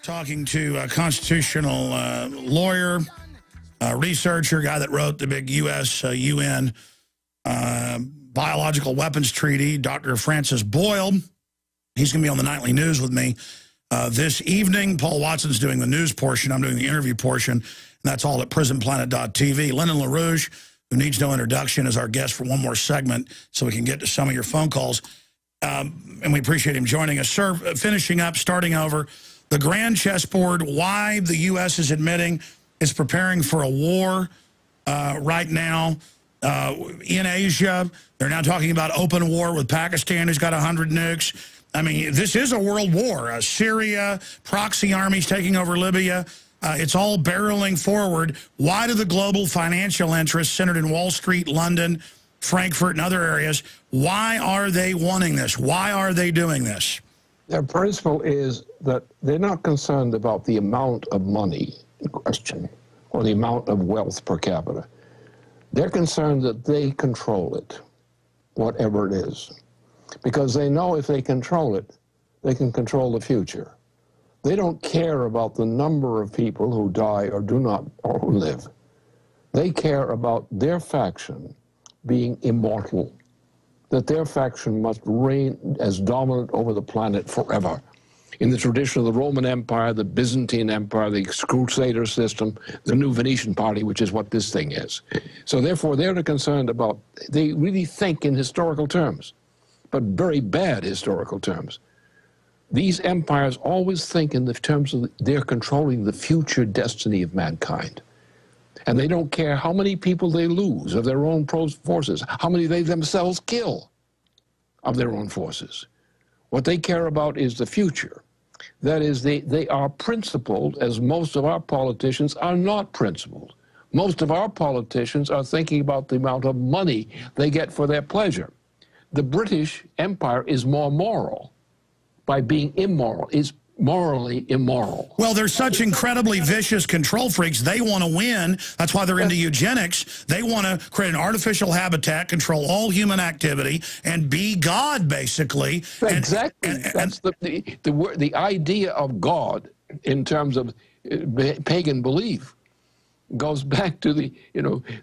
talking to a constitutional lawyer, researcher, guy that wrote the big U.S. UN Biological Weapons Treaty, Dr. Francis Boyle. He's going to be on the Nightly News with me this evening. Paul Watson's doing the news portion. I'm doing the interview portion, and that's all at prisonplanet.tv. Lyndon LaRouche, who needs no introduction, is our guest for one more segment so we can get to some of your phone calls. And we appreciate him joining us. Sir, finishing up, starting over, the grand chessboard, why the U.S. is admitting it's preparing for a war right now in Asia. They're now talking about open war with Pakistan, who's got 100 nukes. I mean, this is a world war. Syria, proxy armies taking over Libya. It's all barreling forward. Why do the global financial interests centered in Wall Street, London, Frankfurt, and other areas, why are they wanting this? Why are they doing this? Their principle is that they're not concerned about the amount of money in question or the amount of wealth per capita. They're concerned that they control it, whatever it is, because they know if they control it, they can control the future. They don't care about the number of people who die or do not, or who live. They care about their faction being immortal, that their faction must reign as dominant over the planet forever. In the tradition of the Roman Empire, the Byzantine Empire, the Crusader system, the new Venetian party, which is what this thing is. So therefore, they're concerned about, they really think in historical terms, but very bad historical terms. These empires always think in the terms of they're controlling the future destiny of mankind. And they don't care how many people they lose of their own forces, how many they themselves kill of their own forces. What they care about is the future. That is, they are principled, as most of our politicians are not principled. Most of our politicians are thinking about the amount of money they get for their pleasure. The British Empire is more moral by being immoral, is morally immoral. Well, they're such incredibly vicious control freaks. They want to win. That's why they're into eugenics. They want to create an artificial habitat, control all human activity, and be God, basically. Exactly. That's the idea of God in terms of pagan belief goes back to the,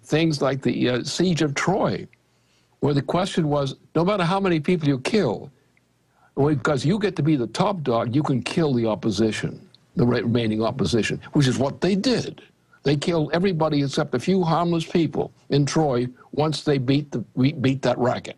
things like the siege of Troy, where the question was, no matter how many people you kill, because you get to be the top dog, you can kill the opposition, the remaining opposition, which is what they did. They killed everybody except a few harmless people in Troy once they beat that racket.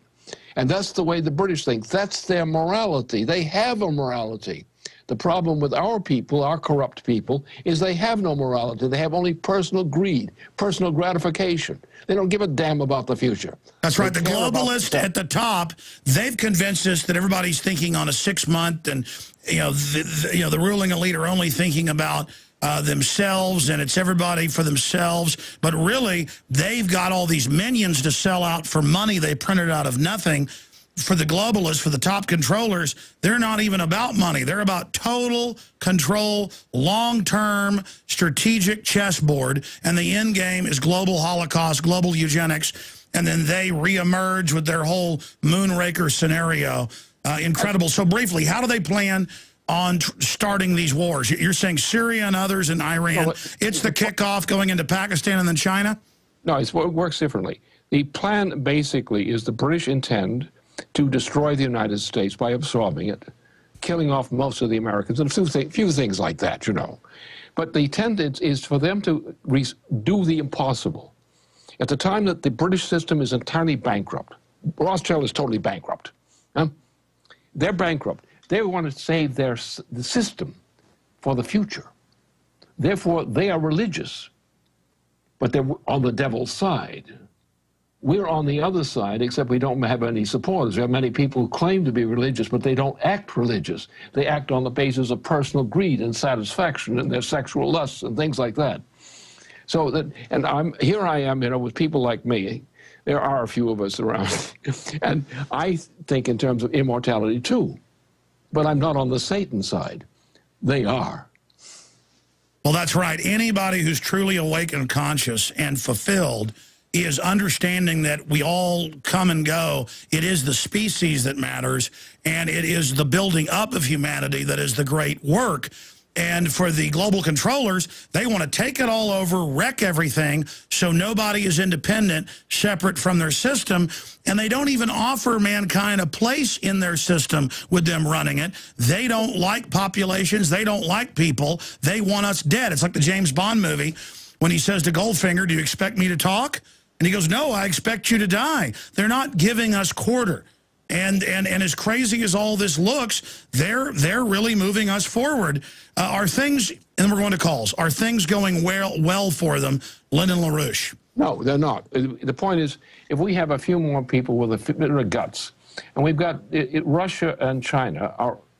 And that's the way the British think. That's their morality. They have a morality. The problem with our people, our corrupt people, is they have no morality. They have only personal greed, personal gratification. They don't give a damn about the future. That's right. The globalists at the top, they've convinced us that everybody's thinking on a 6-month, and the ruling elite are only thinking about themselves, and it's everybody for themselves. But really, they've got all these minions to sell out for money they printed out of nothing. For the globalists, for the top controllers, they're not even about money. They're about total control, long-term strategic chessboard, and the end game is global holocaust, global eugenics, and then they reemerge with their whole moonraker scenario. Incredible. So briefly, how do they plan on starting these wars? You're saying Syria and others and Iran. Well, it's the kickoff going into Pakistan and then China? No, it works differently. The plan basically is the British intend to destroy the United States by absorbing it, killing off most of the Americans, and a few things like that, But the tendency is for them to do the impossible. At the time that the British system is entirely bankrupt, Rothschild is totally bankrupt. They're bankrupt. They want to save the system for the future. Therefore, they are religious, but they're on the devil's side. We're on the other side, except we don't have any supporters. We have many people who claim to be religious, but they don't act religious. They act on the basis of personal greed and satisfaction and their sexual lusts and things like that. So that, and here I am, with people like me. There are a few of us around. And I think in terms of immortality too. But I'm not on the Satan side. They are. Well, that's right. Anybody who's truly awake and conscious and fulfilled is understanding that we all come and go. It is the species that matters, and it is the building up of humanity that is the great work. And for the global controllers, they want to take it all over, wreck everything, so nobody is independent, separate from their system. And they don't even offer mankind a place in their system with them running it. They don't like populations. They don't like people. They want us dead. It's like the James Bond movie when he says to Goldfinger, do you expect me to talk? And he goes, no, I expect you to die. They're not giving us quarter. And as crazy as all this looks, they're really moving us forward. Are things, and we're going to calls, are things going well for them, Lyndon LaRouche? No, they're not. The point is, if we have a few more people with a bit of guts, and we've got Russia and China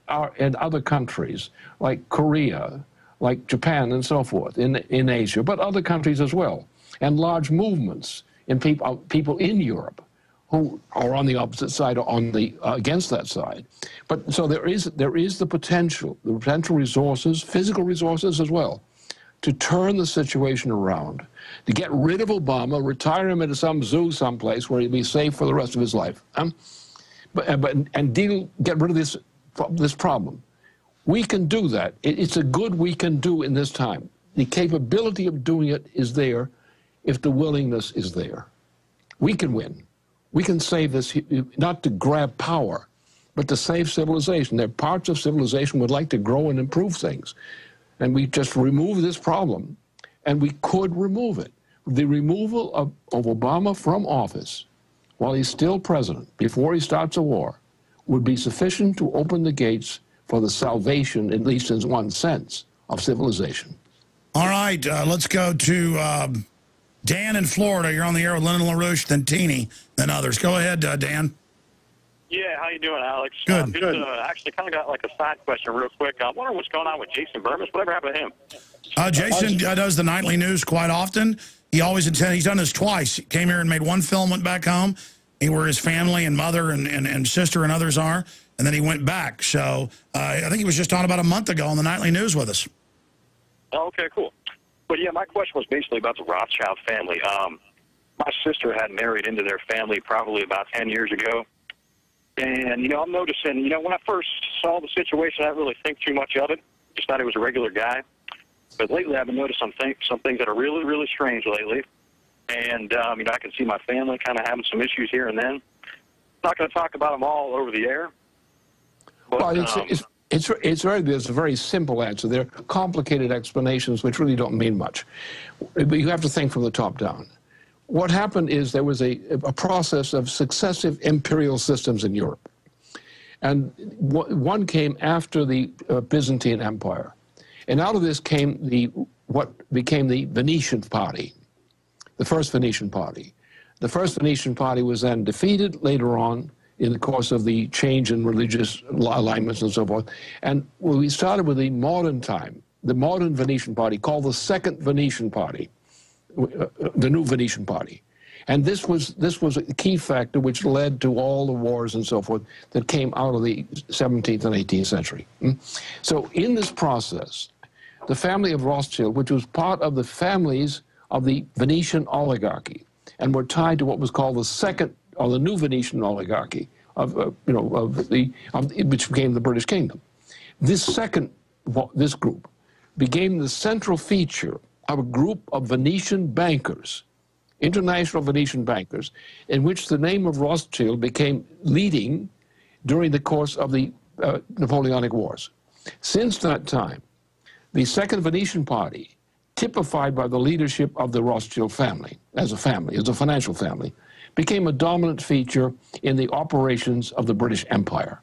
are and other countries like Korea, like Japan and so forth in Asia, but other countries as well, and large movements in people in Europe who are on the opposite side or on the against that side. But so there is the potential resources, physical resources as well, to turn the situation around, to get rid of Obama, retire him into some zoo someplace where he'll be safe for the rest of his life, and get rid of this problem. We can do that. It's a good we can do in this time. The capability of doing it is there if the willingness is there. We can win. We can save this, not to grab power, but to save civilization. There are parts of civilization would like to grow and improve things. And we just remove this problem, and we could remove it. The removal of Obama from office while he's still president, before he starts a war, would be sufficient to open the gates for the salvation, at least in one sense, of civilization. All right, let's go to Dan in Florida. You're on the air with Lyndon LaRouche, then Teeny, then others. Go ahead, Dan. Yeah, how you doing, Alex? Good. Good. Actually, kind of got like a side question real quick. I wonder what's going on with Jason Bermas. Whatever happened to him? Jason does the nightly news quite often. He always intended, he's done this twice. He came here and made one film, went back home, where his family and mother and sister and others are, and then he went back. So I think he was just on about a month ago on the nightly news with us. Oh, okay, cool. But yeah, my question was basically about the Rothschild family. My sister had married into their family probably about 10 years ago. And, you know, I'm noticing, you know, when I first saw the situation, I didn't really think too much of it. Just thought he was a regular guy. But lately I've been noticing some things that are really, really strange lately. And, you know, I can see my family kind of having some issues here and then. Not going to talk about them all over the air. But, well, there's a very simple answer. There are complicated explanations which really don't mean much. But you have to think from the top down. What happened is there was a process of successive imperial systems in Europe. And one came after the Byzantine Empire. And out of this came what became the Venetian Party, the first Venetian Party. The first Venetian Party was then defeated later on in the course of the change in religious alignments and so forth. And we started with the modern time, the modern Venetian Party, called the Second Venetian Party, the new Venetian Party. And this was a key factor which led to all the wars and so forth that came out of the 17th and 18th century. So in this process, the family of Rothschild, which was part of the families of the Venetian oligarchy, and were tied to what was called the second, or the new Venetian oligarchy, which became the British Kingdom. This group became the central feature of a group of Venetian bankers, international Venetian bankers, in which the name of Rothschild became leading during the course of the Napoleonic Wars. Since that time, the Second Venetian Party, typified by the leadership of the Rothschild family, as a financial family, became a dominant feature in the operations of the British Empire.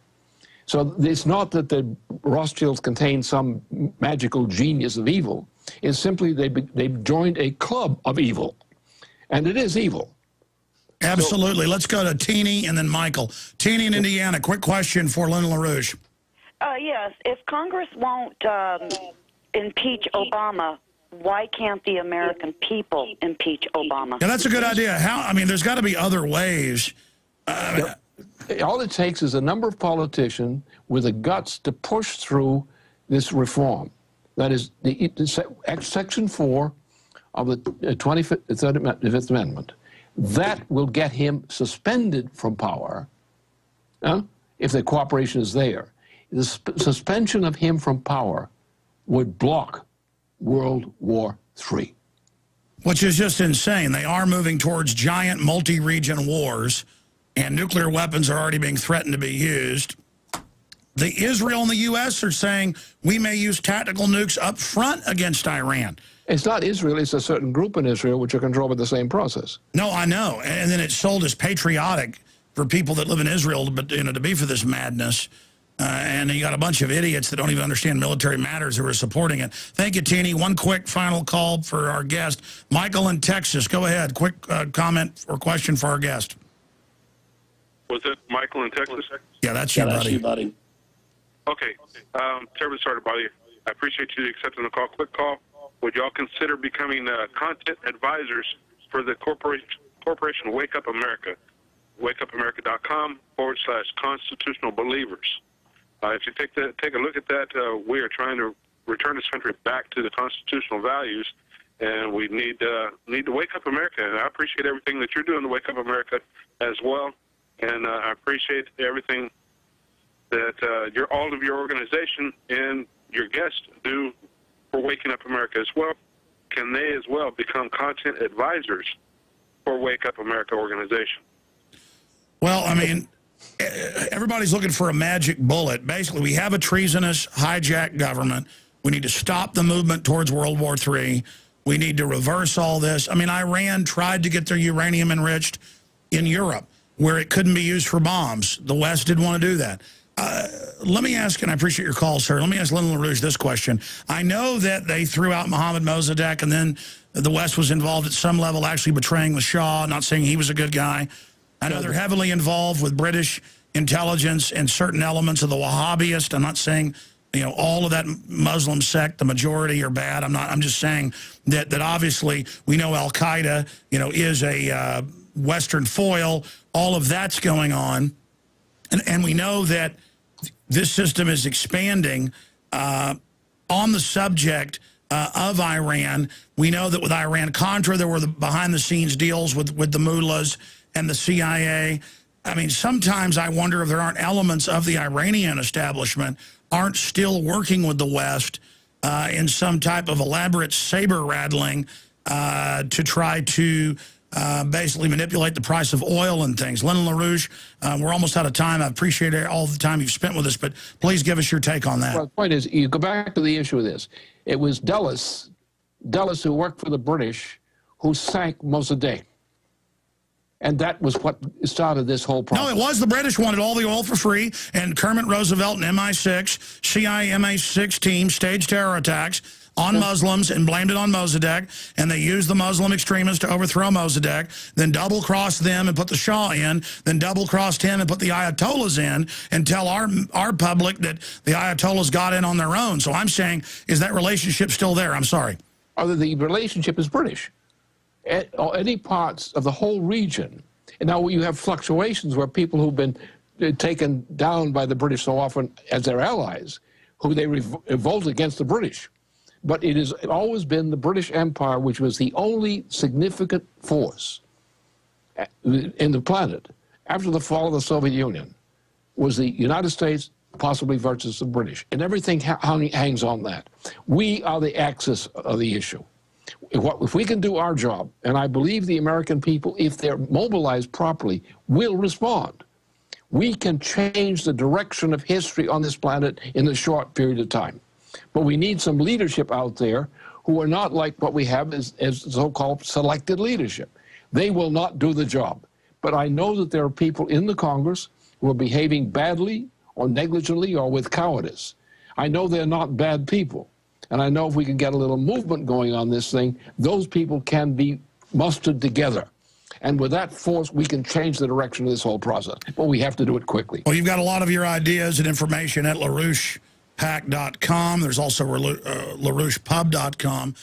So it's not that the Rothschilds contain some magical genius of evil. It's simply they've joined a club of evil, and it is evil. Absolutely. Let's go to Teeny and then Michael. Teeny in Indiana, quick question for Lyndon LaRouche. Yes, if Congress won't impeach Obama, why can't the American people impeach Obama? Yeah, that's a good idea. There's got to be other ways. All it takes is a number of politicians with the guts to push through this reform. That is, Section 4 of the 25th Amendment. That will get him suspended from power if the cooperation is there. The suspension of him from power would block World War III. Which is just insane. They are moving towards giant multi-region wars, and nuclear weapons are already being threatened to be used. The Israel and the U.S. are saying we may use tactical nukes up front against Iran. It's not Israel, it's a certain group in Israel which are controlled by the same process. No, I know. And then it's sold as patriotic for people that live in Israel, but to be for this madness. And you got a bunch of idiots that don't even understand military matters who are supporting it. Thank you, Teeny. One quick final call for our guest. Michael in Texas, go ahead. Quick comment or question for our guest. Was it Michael in Texas? Yeah, that's you, buddy. Okay. Terribly sorry to bother you. I appreciate you accepting the call. Quick call. Would y'all consider becoming content advisors for the corporation Wake Up America? WakeUpAmerica.com/constitutional believers. If you take a look at that, we are trying to return this country back to the constitutional values, and we need to wake up America. And I appreciate everything that you're doing to wake up America as well, and I appreciate everything that all of your organization and your guests do for waking up America as well. Can they as well become content advisors for Wake Up America organization? Well, I mean, everybody's looking for a magic bullet. Basically, we have a treasonous, hijacked government. We need to stop the movement towards World War III. We need to reverse all this. I mean, Iran tried to get their uranium enriched in Europe, where it couldn't be used for bombs. The West didn't want to do that. Let me ask, and I appreciate your call, sir, let me ask Lyndon LaRouche this question. I know that they threw out Mohammad Mossadegh, and then the West was involved at some level actually betraying the Shah, not saying he was a good guy. I know they're heavily involved with British intelligence and certain elements of the Wahhabist. I'm not saying, all of that Muslim sect, the majority are bad. I'm just saying that obviously we know Al-Qaeda, is a Western foil. All of that's going on. And we know that this system is expanding on the subject of Iran. We know that with Iran-Contra, there were the behind-the-scenes deals with the mullahs and the CIA. I mean, sometimes I wonder if there aren't elements of the Iranian establishment aren't still working with the West in some type of elaborate saber-rattling to try to basically manipulate the price of oil and things. Lyndon LaRouche, we're almost out of time. I appreciate all the time you've spent with us, but please give us your take on that. Well, the point is, you go back to the issue of this. It was Dulles, who worked for the British, who sank Mossadegh. And that was what started this whole process. No, it was the British wanted all the oil for free, and Kermit Roosevelt and MI6, CIA MI6 team staged terror attacks on Muslims and blamed it on Mossadegh, and they used the Muslim extremists to overthrow Mossadegh, then double-crossed them and put the Shah in, then double-crossed him and put the Ayatollahs in, and tell our public that the Ayatollahs got in on their own. So I'm saying, is that relationship still there? I'm sorry. The relationship is British. Any parts of the whole region. And now you have fluctuations where people who've been taken down by the British so often as their allies, who they revolt against the British. But it has always been the British Empire, which was the only significant force in the planet after the fall of the Soviet Union, was the United States, possibly versus the British. And everything hangs on that. We are the axis of the issue. If we can do our job, and I believe the American people, if they're mobilized properly, will respond, we can change the direction of history on this planet in a short period of time. But we need some leadership out there who are not like what we have as so-called selected leadership. They will not do the job. But I know that there are people in the Congress who are behaving badly or negligently or with cowardice. I know they're not bad people. And I know if we can get a little movement going on this thing, those people can be mustered together. And with that force, we can change the direction of this whole process. But we have to do it quickly. Well, you've got a lot of your ideas and information at LaRouchePack.com. There's also LaRouchePub.com.